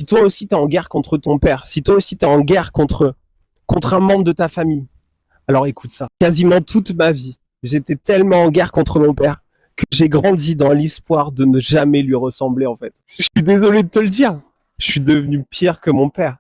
Si toi aussi t'es en guerre contre ton père, si toi aussi t'es en guerre contre un membre de ta famille, alors écoute ça. Quasiment toute ma vie, j'étais tellement en guerre contre mon père que j'ai grandi dans l'espoir de ne jamais lui ressembler en fait. Je suis désolé de te le dire. Je suis devenu pire que mon père.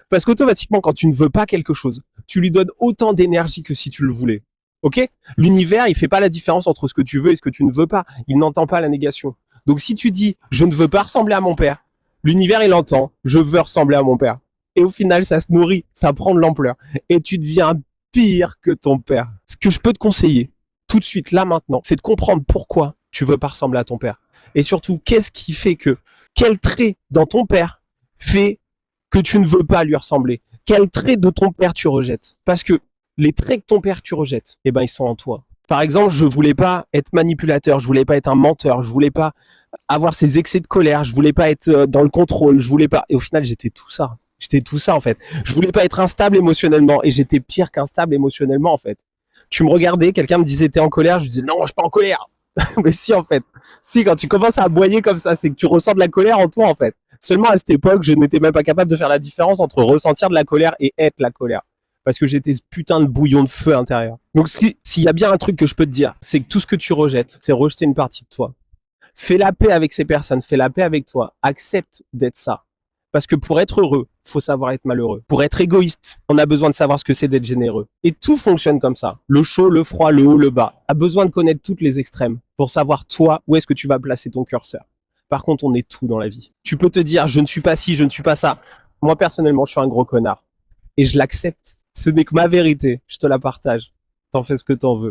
Parce qu'automatiquement, quand tu ne veux pas quelque chose, tu lui donnes autant d'énergie que si tu le voulais. Ok? L'univers, il fait pas la différence entre ce que tu veux et ce que tu ne veux pas. Il n'entend pas la négation. Donc si tu dis, je ne veux pas ressembler à mon père, l'univers, il entend, je veux ressembler à mon père. Et au final, ça se nourrit, ça prend de l'ampleur. Et tu deviens pire que ton père. Ce que je peux te conseiller, tout de suite, là maintenant, c'est de comprendre pourquoi tu veux pas ressembler à ton père. Et surtout, qu'est-ce qui fait que, quel trait dans ton père fait que tu ne veux pas lui ressembler? Quel trait de ton père tu rejettes? Parce que les traits que ton père tu rejettes, eh ben, ils sont en toi. Par exemple, je voulais pas être manipulateur, je voulais pas être un menteur, je voulais pas avoir ces excès de colère, je voulais pas être dans le contrôle, je voulais pas. Et au final, j'étais tout ça. J'étais tout ça, en fait. Je voulais pas être instable émotionnellement et j'étais pire qu'instable émotionnellement, en fait. Tu me regardais, quelqu'un me disait t'es en colère, je disais non, je suis pas en colère. Mais si, en fait. Si, quand tu commences à aboyer comme ça, c'est que tu ressens de la colère en toi, en fait. Seulement à cette époque, je n'étais même pas capable de faire la différence entre ressentir de la colère et être la colère. Parce que j'étais ce putain de bouillon de feu intérieur. Donc s'il y a bien un truc que je peux te dire, c'est que tout ce que tu rejettes, c'est rejeter une partie de toi. Fais la paix avec ces personnes, fais la paix avec toi. Accepte d'être ça. Parce que pour être heureux, faut savoir être malheureux. Pour être égoïste, on a besoin de savoir ce que c'est d'être généreux. Et tout fonctionne comme ça. Le chaud, le froid, le haut, le bas. A besoin de connaître toutes les extrêmes pour savoir toi, où est-ce que tu vas placer ton curseur. Par contre, on est tout dans la vie. Tu peux te dire, je ne suis pas ci, je ne suis pas ça. Moi, personnellement, je suis un gros connard. Et je l'accepte. Ce n'est que ma vérité. Je te la partage. T'en fais ce que t'en veux.